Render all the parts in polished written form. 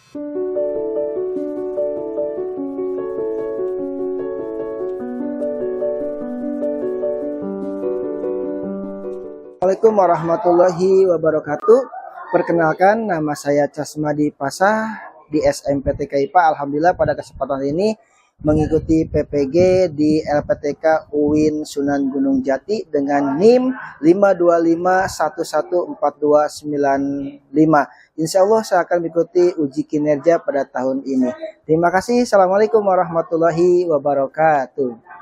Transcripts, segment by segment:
Assalamualaikum warahmatullahi wabarakatuh. Perkenalkan, nama saya Casmadi Pasah di SMPTK IPA. Alhamdulillah pada kesempatan ini mengikuti PPG di LPTK UIN Sunan Gunung Jati dengan NIM 525114295. Insya Allah saya akan mengikuti uji kinerja pada tahun ini. Terima kasih. Assalamualaikum warahmatullahi wabarakatuh.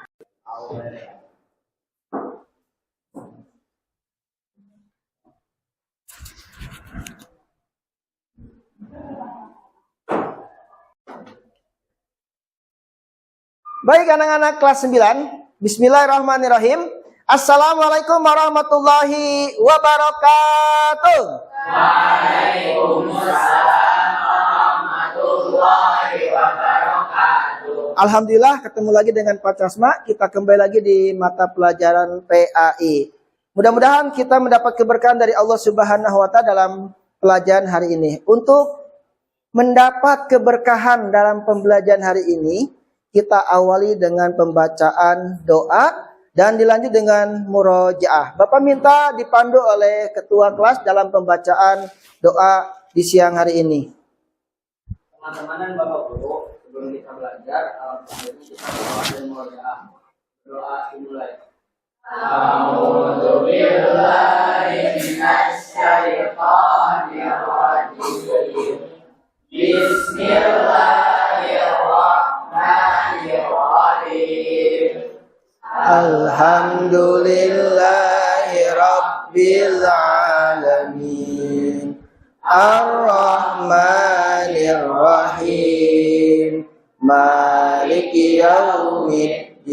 Baik anak-anak kelas 9, bismillahirrahmanirrahim. Assalamualaikum warahmatullahi wabarakatuh. Waalaikumsalam warahmatullahi wabarakatuh. Alhamdulillah ketemu lagi dengan Pak Casma. Kita kembali lagi di mata pelajaran PAI. Mudah-mudahan kita mendapat keberkahan dari Allah Subhanahu wa Ta'ala dalam pelajaran hari ini. Untuk mendapat keberkahan dalam pembelajaran hari ini, kita awali dengan pembacaan doa dan dilanjut dengan murojaah. Bapak minta dipandu oleh ketua kelas dalam pembacaan doa di siang hari ini. Teman-teman dan Bapak Guru, sebelum kita belajar, alhamdulillah kita doa dan murojaah. Doa dimulai. A'udzu billahi minasy syaithanir rajim. Bismillahirrahmanirrahim. Alhamdulillahi Rabbil Alamin. Ar-Rahmanir-Rahim. Maliki Yaumiddin.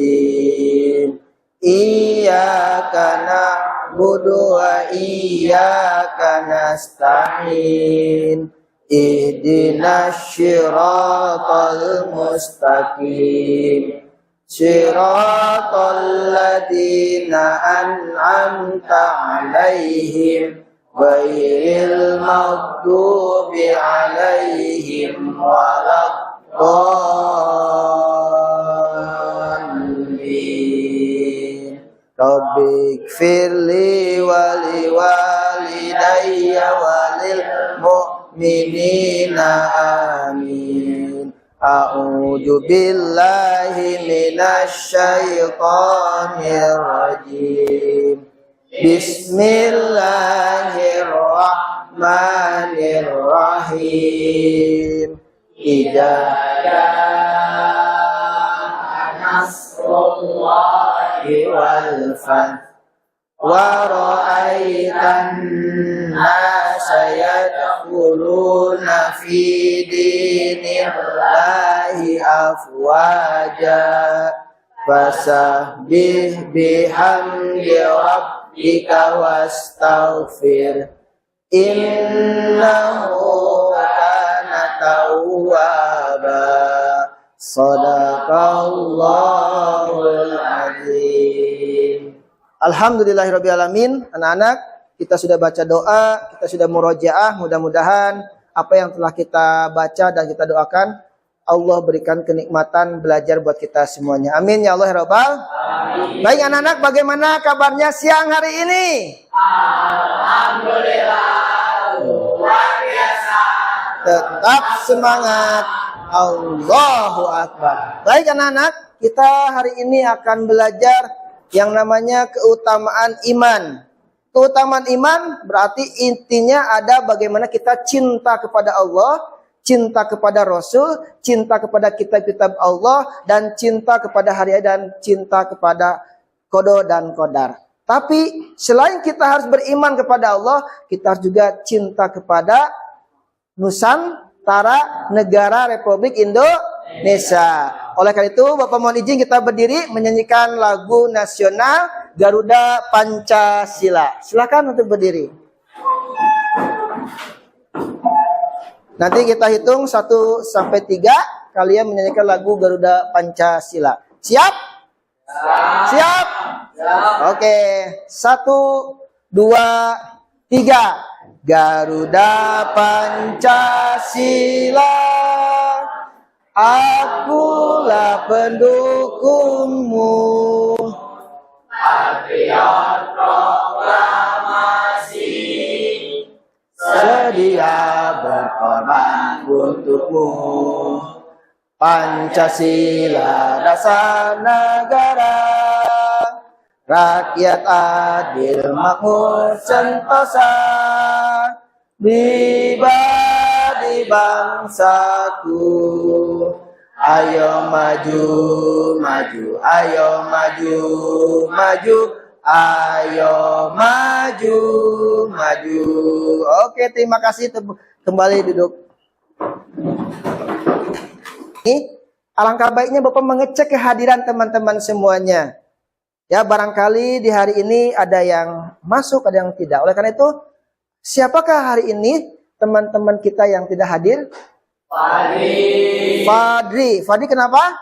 Iyyaka na'budu wa iyyaka nasta'in. Ihdinas siratal mustaqim. Siratal ladzina an'amta 'alaihim ghairil maghdubi 'alaihim waladdallin. Rabbighfirli wa liwalidayya walil mu'minina amin. A'udzu billahi minasy syaithanir rajim. Bismillahirrahmanirrahim. Idza jaa nasrullahi wal fath wa ra'aitan nasa yadkhuluna fi dinillahi afwaja fasabbih bihamdi rabbika wastaghfir innahu kana tawwaba. Shadaqallahul azim. Alhamdulillahirrabbilalamin. Anak-anak, kita sudah baca doa, kita sudah murojaah. Mudah-mudahan apa yang telah kita baca dan kita doakan, Allah berikan kenikmatan belajar buat kita semuanya. Amin ya Allah ya Rabbal. Amin. Baik anak-anak, bagaimana kabarnya siang hari ini? Alhamdulillah, luar biasa. Tetap semangat. Allahu Akbar. Baik anak-anak, kita hari ini akan belajar yang namanya keutamaan iman. Keutamaan iman berarti intinya ada bagaimana kita cinta kepada Allah, cinta kepada Rasul, cinta kepada kitab-kitab Allah, dan cinta kepada hari dan cinta kepada qada dan qadar. Tapi selain kita harus beriman kepada Allah, kita harus juga cinta kepada Nusantara Negara Republik Indonesia. Oleh karena itu, Bapak mohon izin kita berdiri menyanyikan lagu nasional Garuda Pancasila. Silakan untuk berdiri. Nanti kita hitung 1 sampai 3, kalian menyanyikan lagu Garuda Pancasila. Siap? Siap? Oke. 1, 2, 3. Garuda Pancasila, akulah pendukungmu. Patriot proklamasi, Sedia berkorban untukmu. Pancasila dasar negara, rakyat adil makmur sentosa, pribadi bangsaku. Ayo maju, maju, ayo maju, maju, ayo maju, maju. Oke, terima kasih. Kembali duduk. Ini alangkah baiknya Bapak mengecek kehadiran teman-teman semuanya. Ya, barangkali di hari ini ada yang masuk, ada yang tidak. Oleh karena itu, siapakah hari ini teman-teman kita yang tidak hadir? Fadri. Fadri kenapa?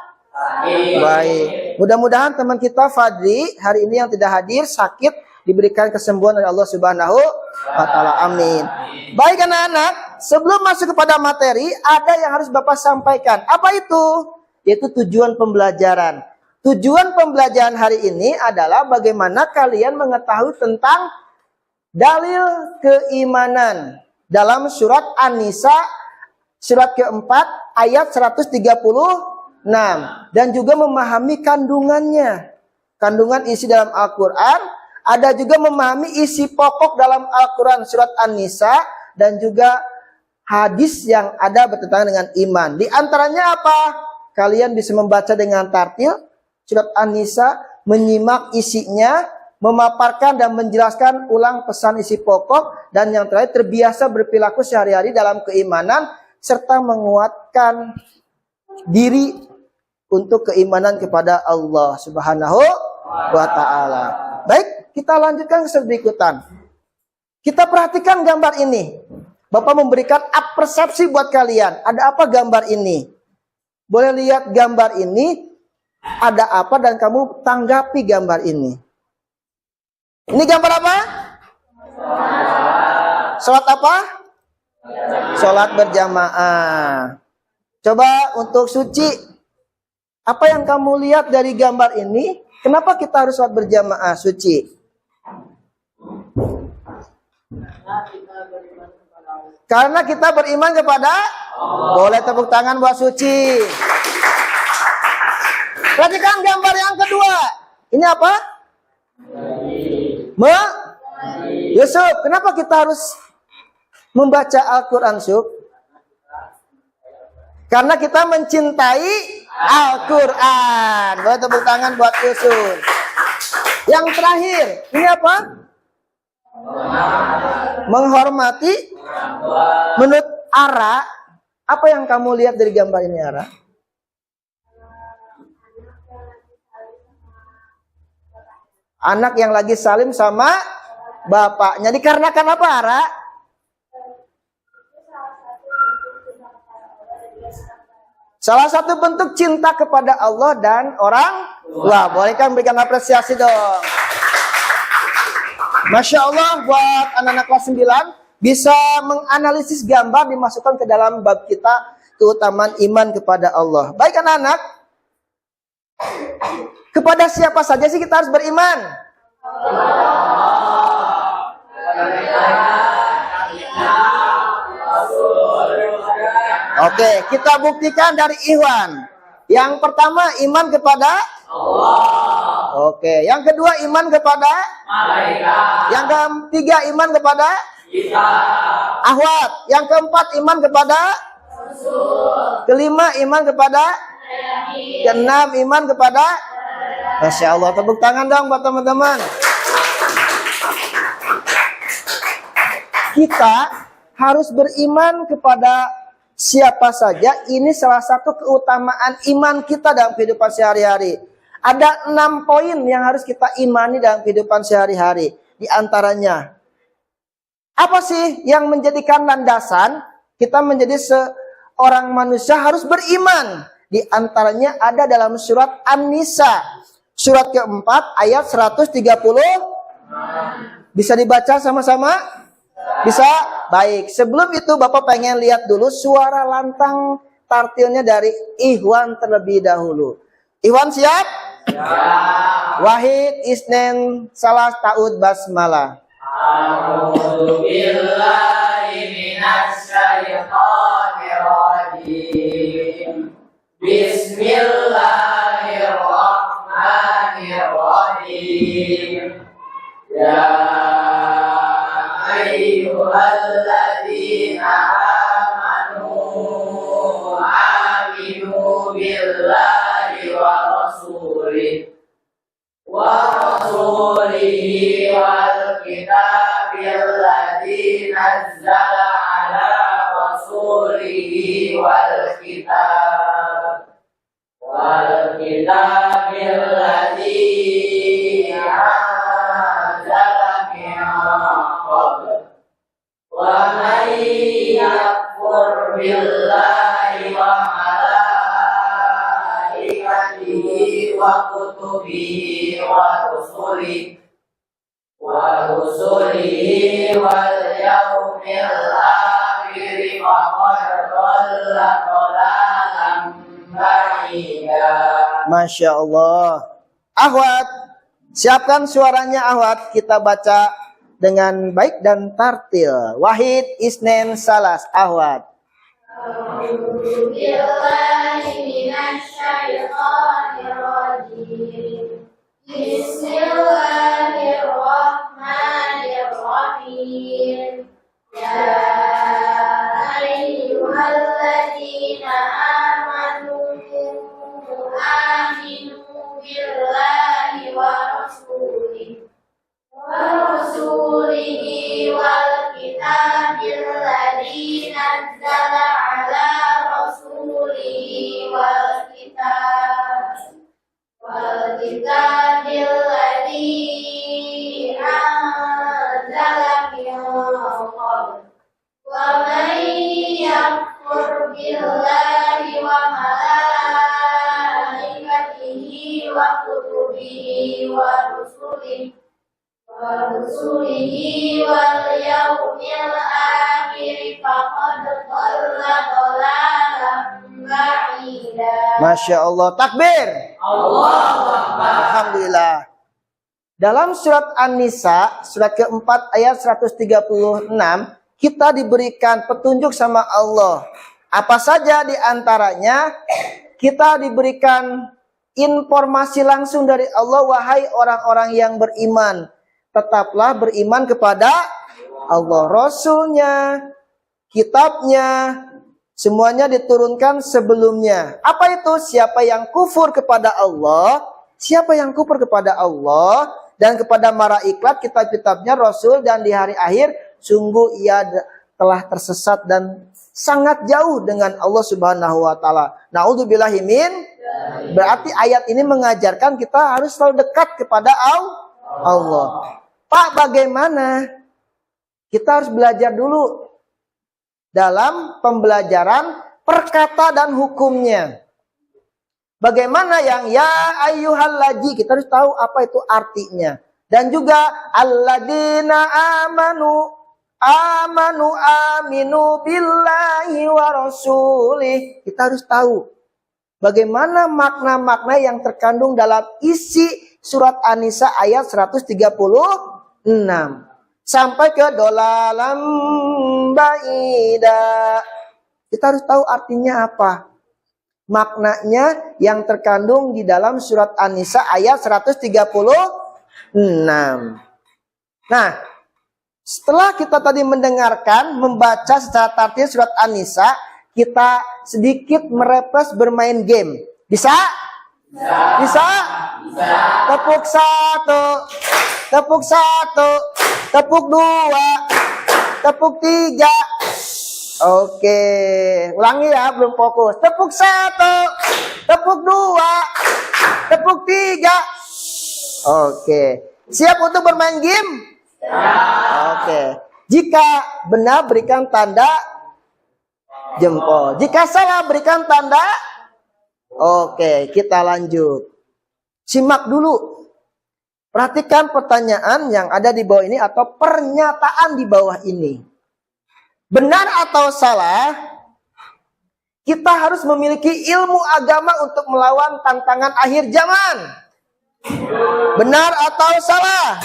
Baik. Mudah-mudahan teman kita Fadri hari ini yang tidak hadir sakit diberikan kesembuhan oleh Allah Subhanahu wa taala. Amin. Baik anak-anak, sebelum masuk kepada materi, ada yang harus Bapak sampaikan. Apa itu? Yaitu tujuan pembelajaran. Tujuan pembelajaran hari ini adalah bagaimana kalian mengetahui tentang dalil keimanan dalam surat An-Nisa surat keempat ayat 136 dan juga memahami kandungannya. Kandungan isi dalam Al-Quran. Ada juga memahami isi pokok dalam Al-Quran surat An-Nisa dan juga hadis yang ada bertentangan dengan iman. Di antaranya apa? Kalian bisa membaca dengan tartil surat An-Nisa, menyimak isinya, memaparkan dan menjelaskan ulang pesan isi pokok, dan yang terakhir terbiasa berperilaku sehari-hari dalam keimanan serta menguatkan diri untuk keimanan kepada Allah Subhanahu wa taala. Baik, kita lanjutkan ke berikutan. Kita perhatikan gambar ini. Bapak memberikan persepsi buat kalian. Ada apa gambar ini? Boleh lihat gambar ini, ada apa dan kamu tanggapi gambar ini. Ini gambar apa? Salat apa? Salat berjamaah. Coba untuk Suci, apa yang kamu lihat dari gambar ini? Kenapa kita harus salat berjamaah, Suci? Karena kita beriman kepada Allah. Boleh tepuk tangan buat Suci. Perhatikan gambar yang kedua. Ini apa? Yusuf. Kenapa kita harus membaca Al-Quran, Yusuf? Karena kita mencintai Al-Quran. Boleh tepuk tangan buat Yusuf. Yang terakhir, ini apa? Menghormati. Menurut Ara, apa yang kamu lihat dari gambar ini, Ara? Anak yang lagi salim sama bapaknya. Dikarenakan apa, Ara? Salah satu bentuk cinta kepada Allah dan orang tua. Boleh kan berikan apresiasi dong. Masya Allah, buat anak-anak kelas 9 bisa menganalisis gambar dimasukkan ke dalam bab kita keutamaan iman kepada Allah. Baik anak-anak, kepada siapa saja sih kita harus beriman? Oke, kita buktikan dari Ikhwan. Yang pertama iman kepada Allah. Oke, yang kedua iman kepada malaikat. Yang ketiga iman kepada kita. Ahwat. Yang keempat iman kepada Rasul. Kelima iman kepada keenam iman kepada Masya Allah. Tepuk tangan dong buat teman-teman. Kita harus beriman kepada siapa saja. Ini salah satu keutamaan iman kita dalam kehidupan sehari-hari. Ada 6 poin yang harus kita imani dalam kehidupan sehari-hari. Di antaranya, apa sih yang menjadikan landasan kita menjadi seorang manusia harus beriman? Di antaranya ada dalam surat An-Nisa. Surat keempat ayat 130. Bisa dibaca sama-sama? Bisa? Baik. Sebelum itu Bapak pengen lihat dulu suara lantang tartilnya dari Ikhwan terlebih dahulu. Ikhwan siap? Ya. Wahid, Isnen, Salas, Ta'ud, Basmalah. A'udzu billahi minasy syaithanir rajim. Bismillahirrahmanirrahim. Ya ayyuhalladzina amanu aminu billahi wa rasulihi wal kitabil ladzi nazzala ala rasulihi wal kitabil ladzi anzala min qabl wa man yakfur billahi wa malaikatihi wa kutubihi wa rusulihi wal yaumil akhir faqad dhalla dhalalan ba'ida. Masya Allah. Ahwat, siapkan suaranya Ahwat. Kita baca dengan baik dan tartil. Wahid, Isnen, Salas. Ahwat. A'udzu billahi minasy syaithanir rajim. Bismillahirrahmanirrahim. Ya ayyuhalladzina amanu aminu billahi wa rasulihi wal kitabil ladzi nazzala ala rasulihi wal kitabil ladzi anzala min qabl wa man yakfur billahi wa malaikatihi wa kutubihi wa rusulihi wal yaumil akhir faqad dhalla dhalalan ba'ida. Masya Allah. Takbir. Allahu Akbar. Alhamdulillah. Dalam surat An-Nisa, surat keempat ayat 136, kita diberikan petunjuk sama Allah. Apa saja di antaranya, kita diberikan informasi langsung dari Allah, wahai orang-orang yang beriman. Tetaplah beriman kepada Allah. Rasulnya, kitabnya, semuanya diturunkan sebelumnya. Apa itu? Siapa yang kufur kepada Allah, siapa yang kufur kepada Allah dan kepada malaikat, kitab-kitabnya, Rasul, dan di hari akhir, sungguh ia telah tersesat dan sangat jauh dengan Allah Subhanahu wa taala. Na'udzubillahi min. Berarti ayat ini mengajarkan kita harus selalu dekat kepada Allah. Pak, bagaimana? Kita harus belajar dulu dalam pembelajaran perkata dan hukumnya. Bagaimana yang ya ayyuhalladzina, kita harus tahu apa itu artinya. Dan juga alladzina aminu billahi wa rasulih. Kita harus tahu bagaimana makna-makna yang terkandung dalam isi surat An-Nisa ayat 136 sampai ke dolalam ba'ida. Kita harus tahu artinya apa, maknanya yang terkandung di dalam surat An-Nisa ayat 136. Nah, setelah kita tadi mendengarkan, membaca secara tartil surat An-Nisa, kita sedikit merefresh bermain game. Bisa? Bisa? Tepuk satu, tepuk satu, tepuk dua, tepuk tiga. Oke, ulangi ya, belum fokus. Tepuk satu, tepuk dua, tepuk tiga. Oke, siap untuk bermain game? Oke, jika benar berikan tanda jempol. Jika salah berikan tanda. Oke, kita lanjut. Simak dulu. Perhatikan pertanyaan yang ada di bawah ini atau pernyataan di bawah ini. Benar atau salah, kita harus memiliki ilmu agama untuk melawan tantangan akhir zaman. Benar atau salah?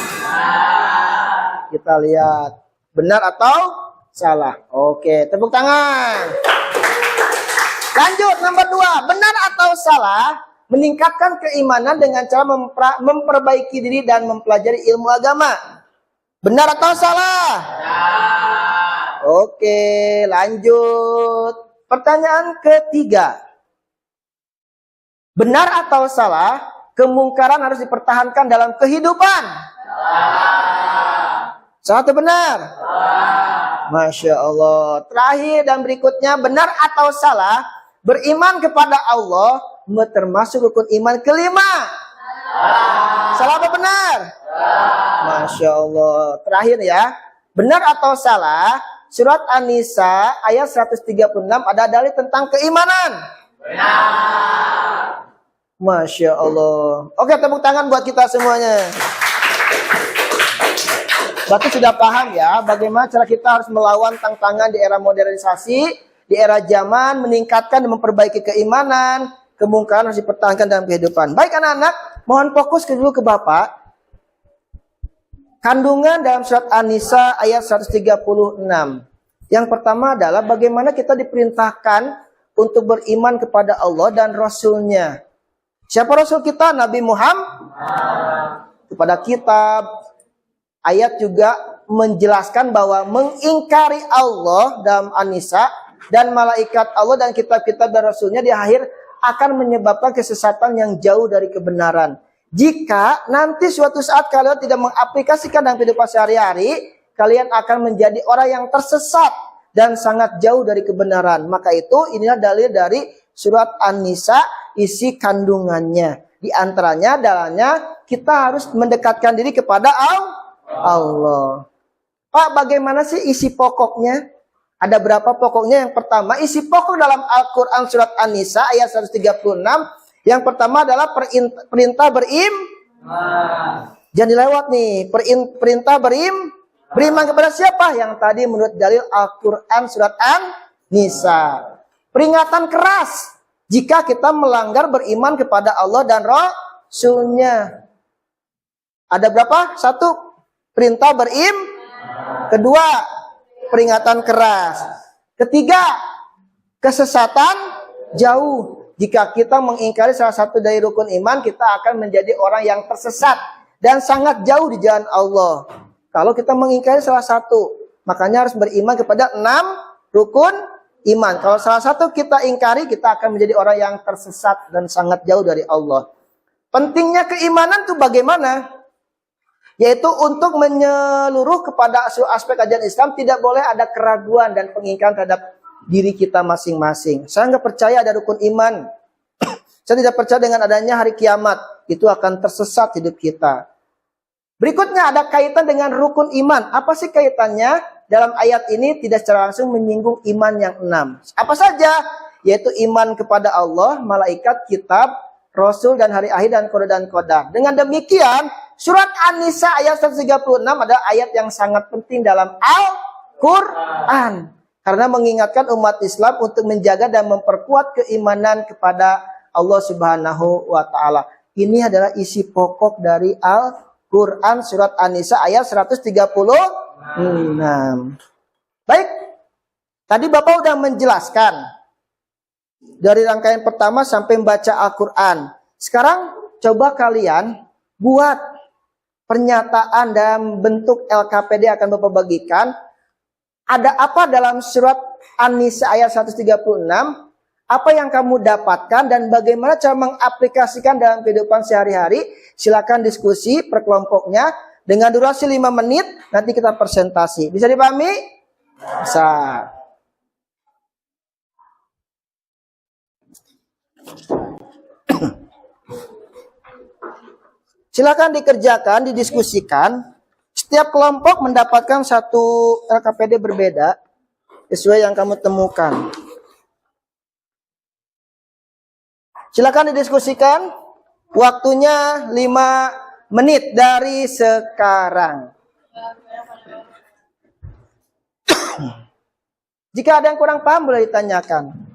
Kita lihat. Benar atau salah? Oke, tepuk tangan. Lanjut, nomor 2. Benar atau salah? Meningkatkan keimanan dengan cara memperbaiki diri dan mempelajari ilmu agama. Benar atau salah? Oke, lanjut. Pertanyaan ketiga. Benar atau salah, kemungkaran harus dipertahankan dalam kehidupan? Salah atau benar? Masya Allah. Terakhir dan berikutnya, benar atau salah, beriman kepada Allah termasuk rukun iman kelima? Salah atau benar? Masya Allah. Terakhir ya, benar atau salah, surat An-Nisa ayat 136 ada dalil tentang keimanan? Benar. Masya Allah. Oke, tepuk tangan buat kita semuanya. Berarti sudah paham ya bagaimana cara kita harus melawan tantangan di era modernisasi, di era zaman, meningkatkan dan memperbaiki keimanan, kemungkaran harus dipertahankan dalam kehidupan. Baik anak-anak, mohon fokus dulu ke Bapak. Kandungan dalam surat An-Nisa ayat 136. Yang pertama adalah bagaimana kita diperintahkan untuk beriman kepada Allah dan Rasul-Nya. Siapa Rasul kita? Nabi Muhammad. Kepada kitab, ayat juga menjelaskan bahwa mengingkari Allah dalam An-Nisa dan malaikat Allah dan kitab-kitab dan Rasul-Nya di akhir akan menyebabkan kesesatan yang jauh dari kebenaran. Jika nanti suatu saat kalian tidak mengaplikasikan dalam kehidupan sehari-hari, kalian akan menjadi orang yang tersesat dan sangat jauh dari kebenaran. Maka itu inilah dalil dari surat An-Nisa, isi kandungannya. Di antaranya dalilnya kita harus mendekatkan diri kepada Allah. Pak, bagaimana sih isi pokoknya? Ada berapa pokoknya? Yang pertama, isi pokok dalam Al-Quran surat An-Nisa ayat 136. Yang pertama adalah perintah beriman. Jangan dilewat nih. Perintah beriman kepada siapa? Yang tadi menurut dalil Al-Quran surat An-Nisa. Peringatan keras jika kita melanggar beriman kepada Allah dan Rasul-Nya. Ada berapa? 1, perintah beriman. Kedua, peringatan keras. Ketiga, kesesatan jauh. Jika kita mengingkari salah satu dari rukun iman, kita akan menjadi orang yang tersesat dan sangat jauh di jalan Allah. Kalau kita mengingkari salah satu, makanya harus beriman kepada 6 rukun iman. Kalau salah satu kita ingkari, kita akan menjadi orang yang tersesat dan sangat jauh dari Allah. Pentingnya keimanan itu bagaimana? Yaitu untuk menyeluruh kepada aspek ajaran Islam, tidak boleh ada keraguan dan pengingkaran terhadap diri kita masing-masing. Saya nggak percaya ada rukun iman. Saya tidak percaya dengan adanya hari kiamat. Itu akan tersesat hidup kita. Berikutnya ada kaitan dengan rukun iman. Apa sih kaitannya? Dalam ayat ini tidak secara langsung menyinggung iman yang 6. Apa saja? Yaitu iman kepada Allah, malaikat, kitab, Rasul dan hari akhir dan qadar. Dengan demikian, surat An-Nisa ayat 136 ada ayat yang sangat penting dalam Al-Quran. Karena mengingatkan umat Islam untuk menjaga dan memperkuat keimanan kepada Allah Subhanahu wa Ta'ala. Ini adalah isi pokok dari Al-Quran surat An-Nisa ayat 136. Baik, tadi Bapak sudah menjelaskan dari rangkaian pertama sampai membaca Al-Quran. Sekarang coba kalian buat pernyataan dalam bentuk LKPD akan Bapak bagikan. Ada apa dalam surat An-Nisa ayat 136? Apa yang kamu dapatkan dan bagaimana cara mengaplikasikan dalam kehidupan sehari-hari? Silakan diskusi per kelompoknya dengan durasi 5 menit. Nanti kita presentasi. Bisa dipahami? Bisa. Silakan dikerjakan, didiskusikan. Setiap kelompok mendapatkan satu LKPD berbeda sesuai yang kamu temukan. Silakan didiskusikan. Waktunya 5 menit dari sekarang. Jika ada yang kurang paham boleh ditanyakan.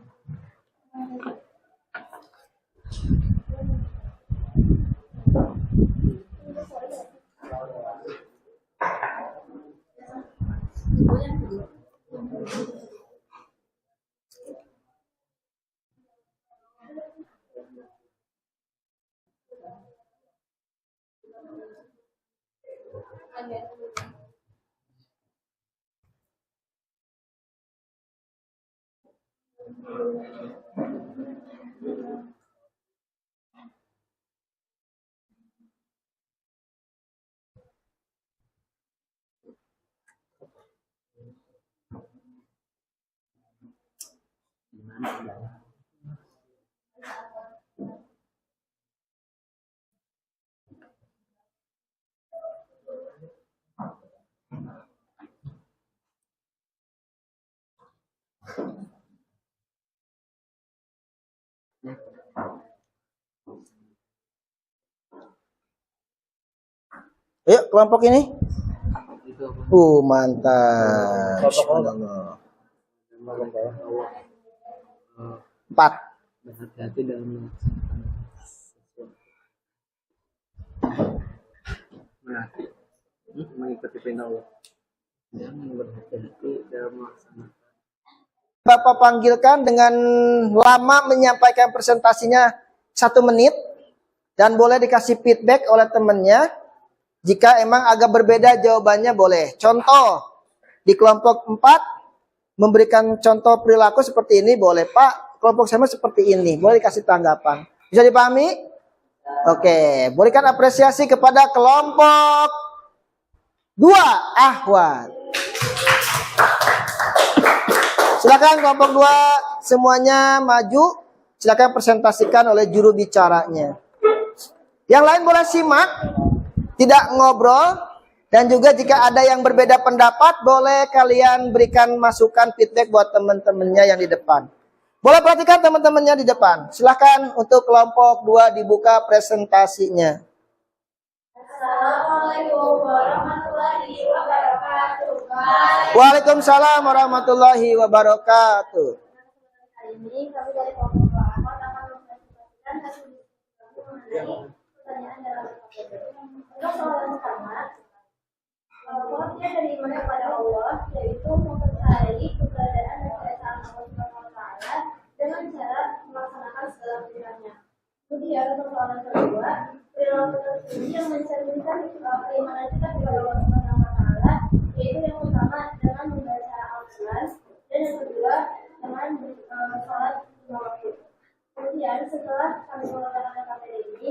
Ayo kelompok ini. Mantap. Subhanallah. 4. Berhati-hati dalam mengikuti perintah Allah. Jangan berhati-hati dalam melaksanakan. Bapak panggilkan dengan lama menyampaikan presentasinya 1 menit dan boleh dikasih feedback oleh temannya. Jika emang agak berbeda jawabannya boleh. Contoh di kelompok 4 memberikan contoh perilaku seperti ini boleh, Pak. Kelompok sama seperti ini, boleh dikasih tanggapan. Bisa dipahami? Oke, berikan apresiasi kepada kelompok 2 Ahwat. Silakan kelompok 2 semuanya maju. Silakan presentasikan oleh juru bicaranya. Yang lain boleh simak, tidak ngobrol. Dan juga jika ada yang berbeda pendapat, boleh kalian berikan masukan feedback buat teman-temannya yang di depan. Boleh perhatikan teman-temannya di depan. Silakan untuk kelompok 2 dibuka presentasinya. Assalamualaikum warahmatullahi wabarakatuh. Waalaikumsalam warahmatullahi wabarakatuh. Hari ini kami dari kelompok Ahmad akan mempresentasikan hasil diskusi mengenai pertanyaan dalam KPD. Untuk soalan pertama, bahwasanya dari iman kepada Allah, yaitu mempercayai keberadaan dan keesaan Allah Subhanahu wa Ta'ala dengan cara melaksanakan segala perintahnya. Kemudian untuk soalan kedua, perilaku tertinggi yang mencerminkan keimanan kita kepada Allah Subhanahu wa Ta'ala, yaitu yang pertama dengan membaca Al-Quran dan yang kedua dengan sholat lima waktu. Kemudian setelah kami melaksanakan KPD ini,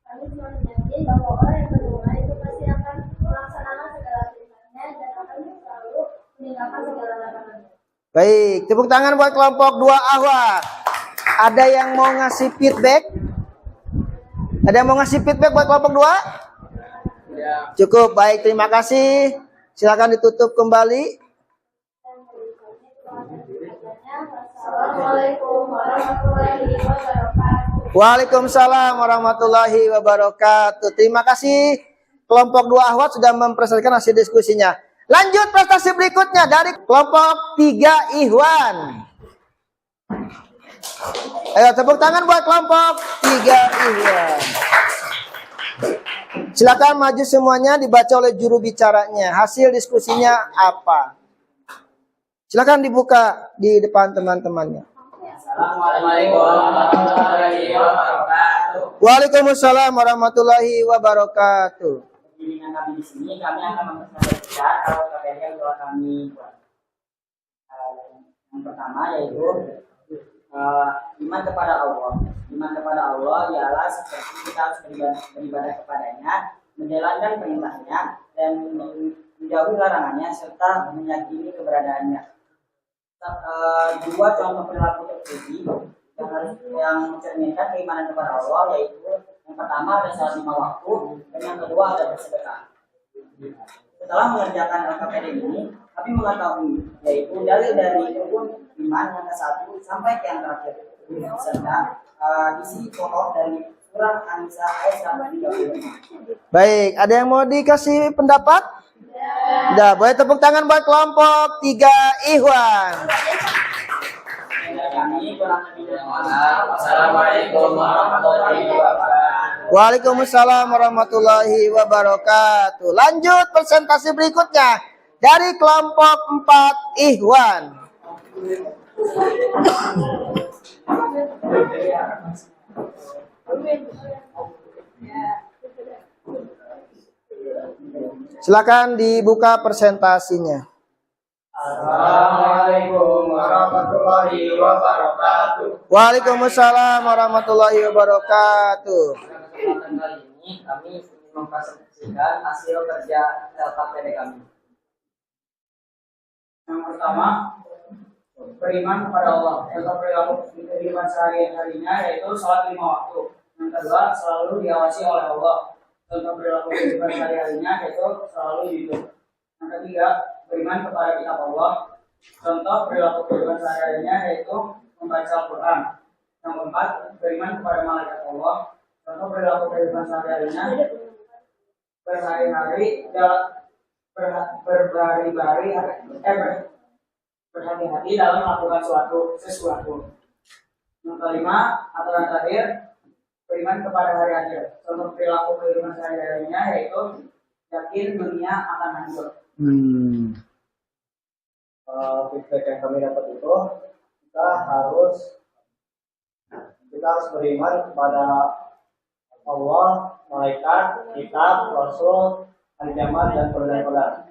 kami semakin yakin bahwa orang yang beriman itu pasti akan melaksanakan segala perintahnya dan akan selalu meninggalkan segala larangannya. Baik, tepuk tangan buat kelompok 2 Ahwat. Ada yang mau ngasih feedback? Ada yang mau ngasih feedback buat kelompok 2? Cukup, baik, terima kasih. Silakan ditutup kembali. Assalamualaikum warahmatullahi wabarakatuh. Waalaikumsalam warahmatullahi wabarakatuh. Terima kasih kelompok 2 Ahwat sudah mempresentasikan hasil diskusinya. Lanjut prestasi berikutnya dari kelompok 3 Ikhwan. Ayo tepuk tangan buat kelompok 3 Ikhwan. Silakan maju semuanya, dibaca oleh juru bicaranya. Hasil diskusinya apa? Silakan dibuka di depan teman-temannya. Assalamualaikum warahmatullahi wabarakatuh. Waalaikumsalam warahmatullahi wabarakatuh. Dengan kami di sini, kami akan mempresentasikan KPD yang telah kami buat. Yang pertama yaitu iman kepada Allah. Iman kepada Allah ialah seperti kita harus beribadah kepadanya, menjalankan perintahnya, dan menjauhi larangannya serta meyakini keberadaannya. Dua contoh perilaku terpuji yang mencerminkan keimanan kepada Allah yaitu yang pertama ada sholat 5 waktu dan yang kedua ada bersedekah. Setelah mengerjakan LKPD ini, kami mengetahui yaitu dalil dari rukun iman yang ke-1 sampai ke yang terakhir serta isi pokok dari Surat An-Nisa ayat 135. Baik, ada yang mau dikasih pendapat? Udah, boleh tepuk tangan buat kelompok 3 Ikhwan. Kami kurang lebih dari mohon. Wassalamualaikum warahmatullahi wabarakatuh. Waalaikumsalam warahmatullahi wabarakatuh. Lanjut presentasi berikutnya dari kelompok 4 Ikhwan. Silakan dibuka presentasinya. Assalamualaikum warahmatullahi wabarakatuh. Waalaikumsalam warahmatullahi wabarakatuh. Kesempatan kali ini kami ingin mempresentasikan hasil kerja LKPD kami. Yang pertama, beriman kepada Allah. LKPD kehidupan sehari-harinya yaitu sholat 5 waktu. Yang kedua, selalu diawasi oleh Allah. Contoh perilaku kehidupan sehari-harinya yaitu selalu jujur. Yang ketiga, beriman kepada kitab Allah. Contoh perilaku kehidupan sehari-harinya yaitu membaca Al-Quran. Yang keempat, beriman kepada malaikat Allah. Contoh perilaku kehidupan sehari-harinya berhati-hati dalam melakukan sesuatu. Yang kelima, aturan terakhir, beriman kepada hari akhir. Contoh perilaku kehidupan sehari-harinya yaitu yakin dunia akan hancur. Feedback yang kami dapat itu kita harus beriman kepada Allah, malaikat, kitab, rasul, hari kiamat dan qadar.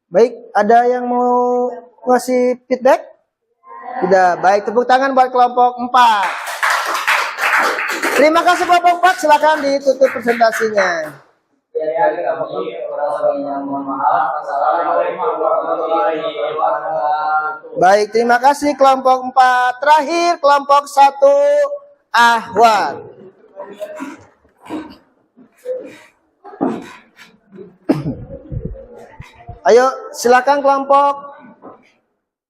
Baik, ada yang mau ngasih feedback? Tidak. Baik, tepuk tangan buat kelompok 4. Terima kasih kelompok 4, silakan ditutup presentasinya. Dari kami kurang lebihnya mohon maaf. Assalamualaikum warahmatullahi wabarakatuh. Baik, terima kasih kelompok 4. Terakhir kelompok 1 Ahwat. Ayo, silakan kelompok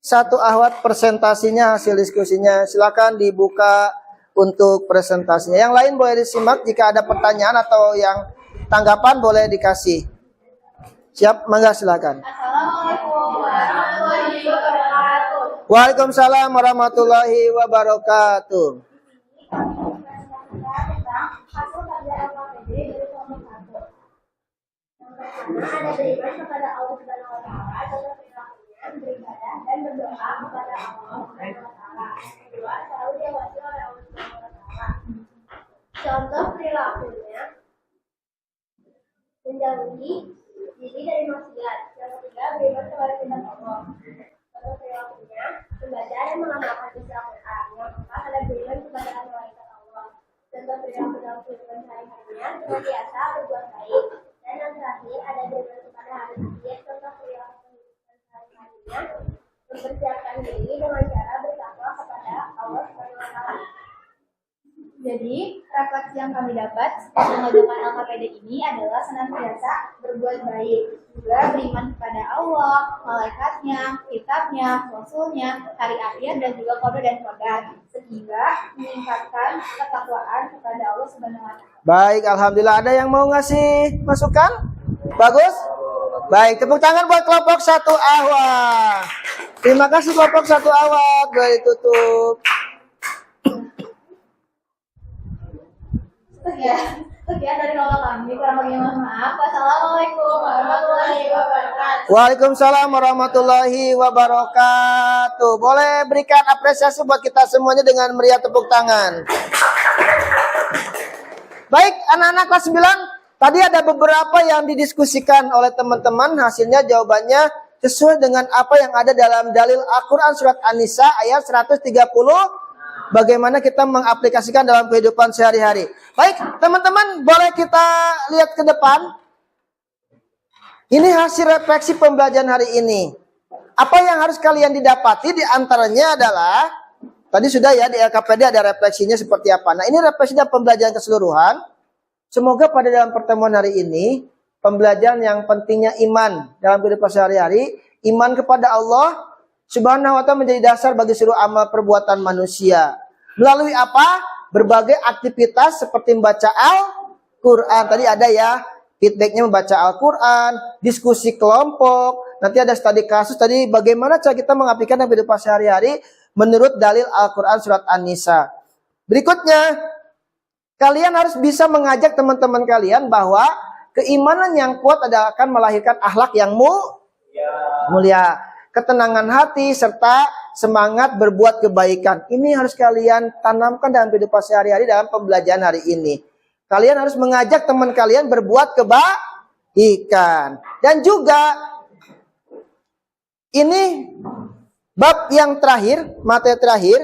1 Ahwat, presentasinya, hasil diskusinya. Silakan dibuka untuk presentasinya. Yang lain boleh disimak, jika ada pertanyaan atau yang tanggapan boleh dikasih. Siap, mangga silakan. Assalamualaikum warahmatullahi wabarakatuh. Waalaikumsalam warahmatullahi wabarakatuh. Tentang hasil kerja LKPD dari kelompok 1. Yang pertama ada beriman kepada Allah Subhanahu wa taala, contoh perilakunya beribadah dan berdoa kepada Allah Subhanahu wa taala. Yang kedua, selalu diawasi oleh Allah Subhanahu wa taala. Contoh perilakunya menjauhi diri dari maksiat. Yang ketiga, beriman kepada kitab Allah. Contoh perilakunya membaca dan mengamalkan isi Al-Quran. Yang keempat, ada beriman kepada malaikat Allah. Contoh perilaku dalam kehidupan sehari-harinya senantiasa berbuat baik. Dan yang terakhir, ada beriman kepada hari akhir. Contoh perilaku kehidupan sehari-harinya mempersiapkan diri dengan cara bertakwa kepada Allah Subhanahu wa taala. Jadi, refleksi yang kami dapat setelah mengajukan LKPD ini adalah senantiasa berbuat baik, juga beriman kepada Allah, malaikatnya, kitabnya, rasulnya, hari akhir, dan juga kode dan qadar, sehingga meningkatkan ketakwaan kepada Allah Subhanahu wa taala. Baik, alhamdulillah. Ada yang mau ngasih masukan? Bagus? Baik, tepuk tangan buat kelompok 1 Ahwat. Terima kasih kelompok 1 Ahwat. Boleh ditutup. Sekian dari kelompok kami, kurang lebih mohon maaf. Wassalamualaikum warahmatullahi wabarakatuh. Waalaikumsalam warahmatullahi wabarakatuh. Boleh berikan apresiasi buat kita semuanya dengan meriah tepuk tangan. Baik, anak-anak kelas 9, tadi ada beberapa yang didiskusikan oleh teman-teman. Hasilnya jawabannya sesuai dengan apa yang ada dalam dalil Al-Quran surat An-Nisa ayat 130. Bagaimana kita mengaplikasikan dalam kehidupan sehari-hari. Baik, teman-teman, boleh kita lihat ke depan. Ini hasil refleksi pembelajaran hari ini. Apa yang harus kalian didapati? Di antaranya adalah, tadi sudah ya di LKPD ada refleksinya seperti apa. Nah, ini refleksinya pembelajaran keseluruhan. Semoga pada dalam pertemuan hari ini, pembelajaran yang pentingnya iman dalam kehidupan sehari-hari, iman kepada Allah Subhanahu wa ta'ala menjadi dasar bagi seluruh amal perbuatan manusia. Melalui apa? berbagai aktivitas seperti membaca Al-Quran. Tadi ada ya feedbacknya membaca Al-Quran, diskusi kelompok, nanti ada studi kasus. Tadi bagaimana cara kita mengaplikasikan dalam kehidupan sehari-hari menurut dalil Al-Quran surat An-Nisa. Berikutnya, kalian harus bisa mengajak teman-teman kalian bahwa keimanan yang kuat adalah akan melahirkan akhlak yang mulia, ketenangan hati, serta semangat berbuat kebaikan. Ini harus kalian tanamkan dalam kehidupan sehari-hari dalam pembelajaran hari ini. Kalian harus mengajak teman kalian berbuat kebaikan. Dan juga ini bab yang terakhir, materi terakhir.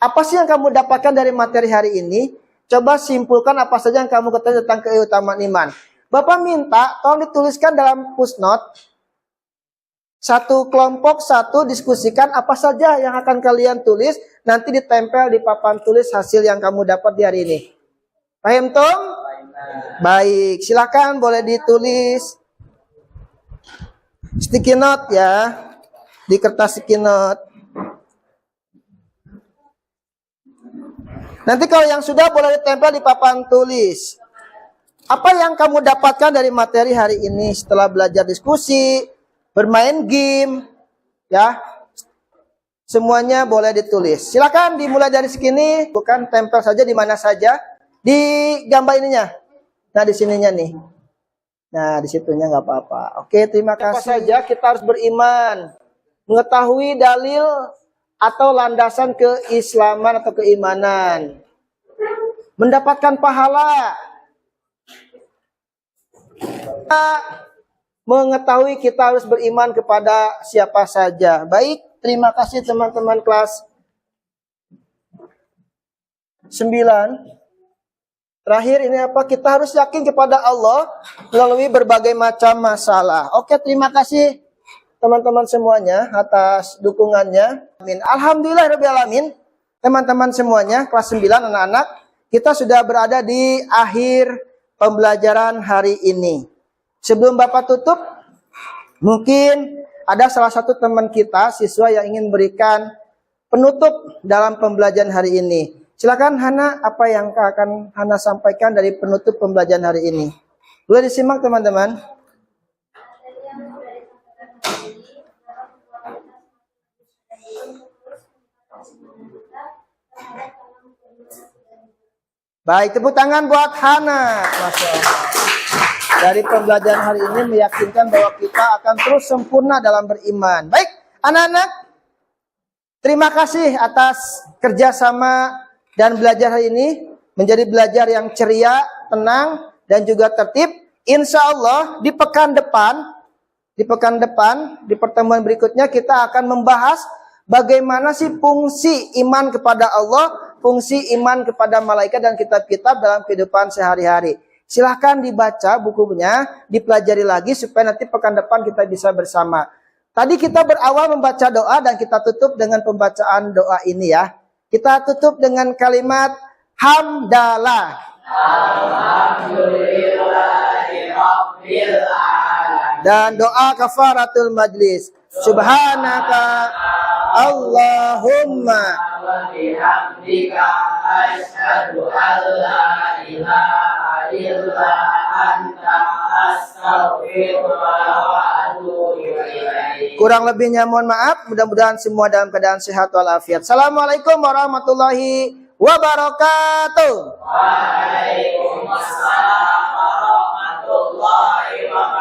Apa sih yang kamu dapatkan dari materi hari ini? Coba simpulkan apa saja yang kamu ketahui tentang keutamaan iman. Bapak minta tolong dituliskan dalam footnote. Satu kelompok, satu diskusikan apa saja yang akan kalian tulis. Nanti ditempel di papan tulis hasil yang kamu dapat di hari ini. Paham, Tom? Baik, silakan boleh ditulis. Sticky note ya. Di kertas sticky note. Nanti kalau yang sudah boleh ditempel di papan tulis. Apa yang kamu dapatkan dari materi hari ini setelah belajar diskusi, bermain game, ya. Semuanya boleh ditulis. Silakan dimulai dari sini, bukan tempel saja di mana saja. Di gambar ininya. Nah, di sininya nih. Nah, di situnya nggak apa-apa. Oke, terima kasih. Apa saja kita harus beriman, mengetahui dalil atau landasan keislaman atau keimanan, mendapatkan pahala, mengetahui kita harus beriman kepada siapa saja. Baik, terima kasih teman-teman kelas 9. Terakhir ini apa? Kita harus yakin kepada Allah melalui berbagai macam masalah. Oke, terima kasih teman-teman semuanya atas dukungannya. Amin. Alhamdulillahirabbil alamin. Teman-teman semuanya kelas 9 anak-anak, kita sudah berada di akhir pembelajaran hari ini. Sebelum Bapak tutup, mungkin ada salah satu teman kita, siswa yang ingin berikan penutup dalam pembelajaran hari ini. Silakan Hana, apa yang akan Hana sampaikan dari penutup pembelajaran hari ini? Boleh disimak teman-teman. Baik, tepuk tangan buat Hana. Masya Allah. Dari pembelajaran hari ini meyakinkan bahwa kita akan terus sempurna dalam beriman. Baik, anak-anak, terima kasih atas kerjasama dan belajar hari ini. Menjadi belajar yang ceria, tenang, dan juga tertib. Insya Allah di pekan depan, di pertemuan berikutnya kita akan membahas bagaimana sih fungsi iman kepada Allah, fungsi iman kepada malaikat dan kitab-kitab dalam kehidupan sehari-hari. Silahkan dibaca bukunya, dipelajari lagi supaya nanti pekan depan kita bisa bersama. Tadi kita berawal membaca doa dan kita tutup dengan pembacaan doa ini ya. Kita tutup dengan kalimat hamdalah. Dan doa kafaratul majlis. Subhanaka Allahumma wa bihamdika asyhadu an la ilaha illa anta astaghfiruka wa atubu ilaik. Kurang lebihnya mohon maaf, mudah-mudahan semua dalam keadaan sehat walafiat. Assalamualaikum warahmatullahi wabarakatuh. Waalaikumsalam warahmatullahi wabarakatuh.